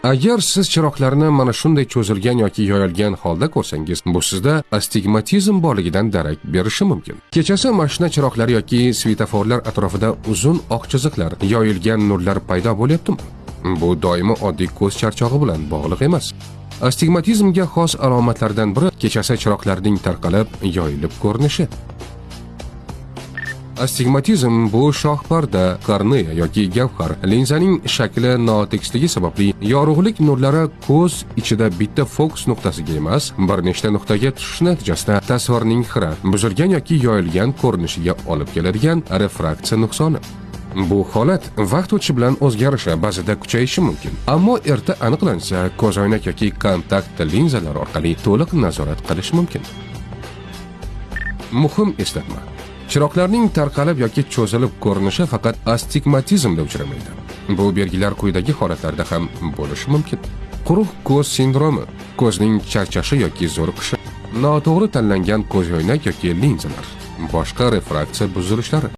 Agar siz chiroqlarni mana shunday cho'zilgan yoki yoyilgan holda ko'rsangiz, bu sizda astigmatizm borligidan darak berishi mumkin. Kechasi mashina chiroqlari yoki svetoforlar atrofida uzun oq chiziqlar, yoyilgan nurlar paydo bo'lyaptimi? Bu doimo oddiy ko'z charchog'i bilan bog'liq emas. Astigmatizmga xos alomatlardan biri kechasi chiroqlarning tarqalib, yoyilib ko'rinishi. Astigmatizm bu shoh parda, korneya yoki gavhar linzaning shakli notekisligi sababli yorug'lik nurlari ko'z ichida bitta fokus nuqtasiga emas, bir nechta nuqtaga tushish natijasida tasvirning xira, buzilgan yoki yoyilgan ko'rinishiga olib keladigan refraksiya nuqsoni. Bu holat vaqt o'tishi bilan o'zgarishi, ba'zida kuchayishi mumkin. Ammo erta aniqlansa, ko'zoynak yoki kontakt linzalar orqali to'liq nazorat qilish mumkin. Muhim eslatma. Chiroqlarning tarqalib yoki cho'zilib ko'rinishi faqat astigmatizmda uchramaydi. Bu belgilar quyidagi holatlarda ham bo'lishi mumkin. Quruq ko'z sindromi, ko'zning charchashi yoki zo'riqishi, noto'g'ri tanlangan ko'zoynak yoki linzalar, boshqa refraksiya buzilishlari.